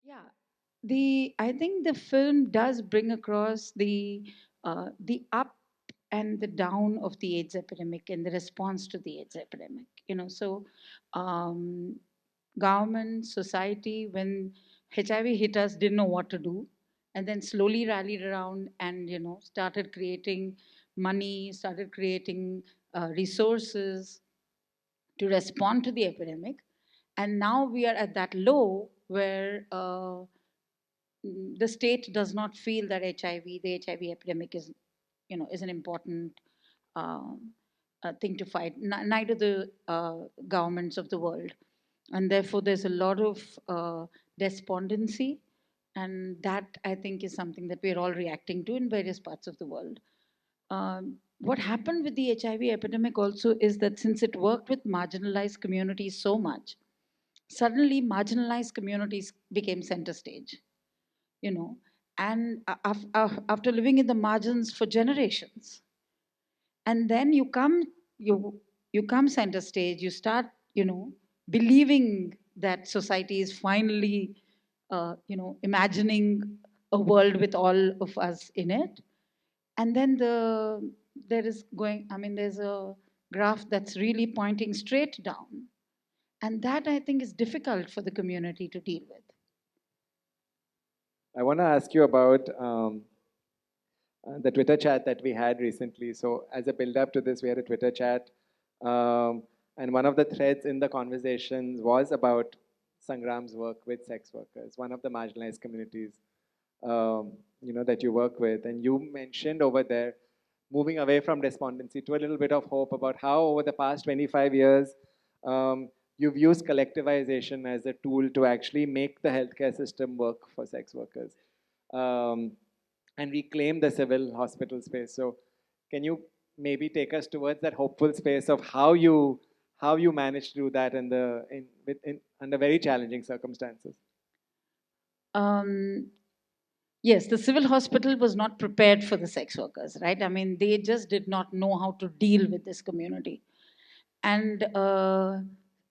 Yeah, I think the film does bring across the up and the down of the AIDS epidemic and the response to the AIDS epidemic. So um, government, society, when HIV hit us, didn't know what to do, and then slowly rallied around and started creating money, started creating resources to respond to the epidemic. And now we are at that low where the state does not feel that the HIV epidemic is an important um, thing to fight. Neither the governments of the world, and therefore there's a lot of despondency, and that I think is something that we're all reacting to in various parts of the world. What happened with the HIV epidemic also is that since it worked with marginalized communities so much, suddenly marginalized communities became center stage, you know and after living in the margins for generations, and then you come center stage, you start believing that society is finally imagining a world with all of us in it. And then there's a graph that's really pointing straight down, and that I think is difficult for the community to deal with. I want to ask you about the Twitter chat that we had recently. So, as a build up to this, we had a Twitter chat. Um, and one of the threads in the conversations was about Sangram's work with sex workers, one of the marginalized communities that you work with. And you mentioned over there moving away from despondency to a little bit of hope about how over the past 25 years you've used collectivization as a tool to actually make the healthcare system work for sex workers. Um, and reclaim the civil hospital space. So, can you maybe take us towards that hopeful space of how you managed to do that under very challenging circumstances? um, Yes, the civil hospital was not prepared for the sex workers, right? I mean, they just did not know how to deal with this community. And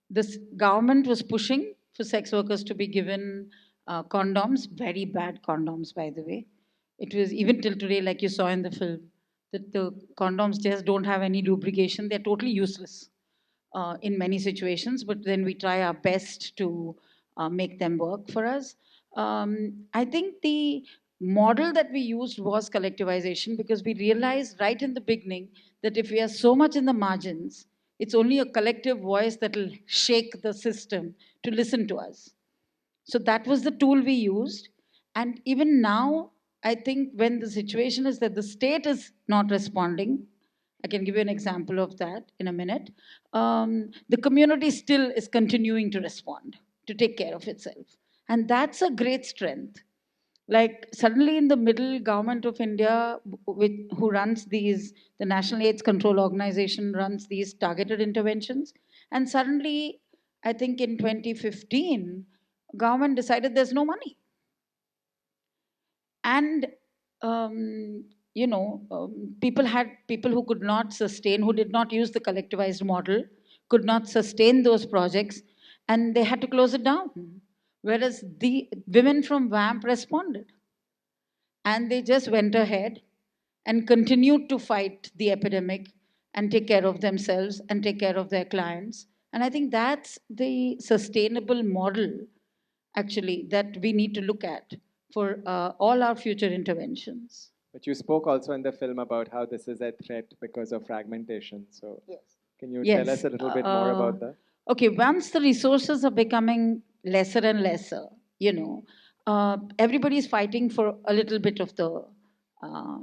this government was pushing for sex workers to be given condoms, very bad condoms, by the way. It was even till today, like you saw in the film, that the condoms just don't have any lubrication. They're totally useless in many situations, but then we try our best to make them work for us. I think the model that we used was collectivization, because we realized right in the beginning that if we are so much in the margins, it's only a collective voice that will shake the system to listen to us. So that was the tool we used. And even now, I think when the situation is that the state is not responding, I can give you an example of that in a minute. The community still is continuing to respond, to take care of itself. And that's a great strength. Like suddenly in the middle, government of India, who runs the National AIDS Control Organization runs these targeted interventions. And suddenly, I think in 2015, government decided there's no money. And people who could not sustain, who did not use the collectivized model, could not sustain those projects, and they had to close it down. Whereas the women from WAMP responded, and they just went ahead and continued to fight the epidemic and take care of themselves and take care of their clients. And I think that's the sustainable model, actually, that we need to look at for all our future interventions. But you spoke also in the film about how this is a threat because of fragmentation. So, Yes. can you tell us Yes. a little bit more about that? Okay, once the resources are becoming lesser and lesser, everybody is fighting for a little bit of the uh,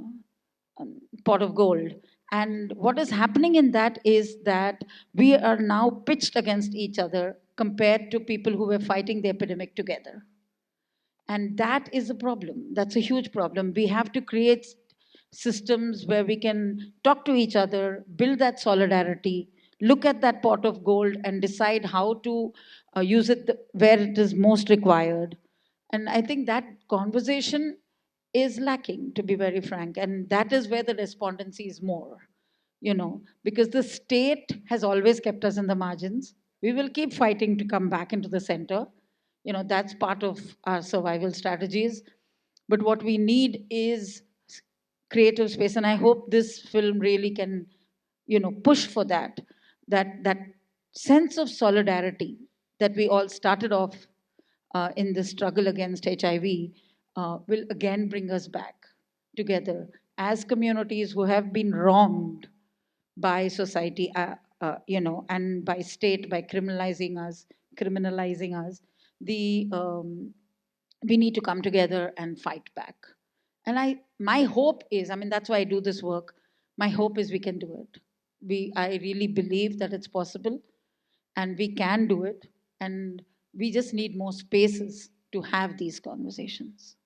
pot of gold. And what is happening in that is that we are now pitched against each other compared to people who were fighting the epidemic together. And that is a problem. That's a huge problem. We have to create systems where we can talk to each other, build that solidarity, look at that pot of gold, and decide how to use it where it is most required. And I think that conversation is lacking, to be very frank. And that is where the despondency is more, because the state has always kept us in the margins. We will keep fighting to come back into the center. That's part of our survival strategies. But what we need is creative space, and I hope this film really can push for that sense of solidarity that we all started off in the struggle against HIV, will again bring us back together as communities who have been wronged by society, and by state, by criminalizing us. The We need to come together and fight back. And my hope is, I mean, that's why I do this work. My hope is we can do it. I really believe that it's possible, and we can do it, and we just need more spaces to have these conversations.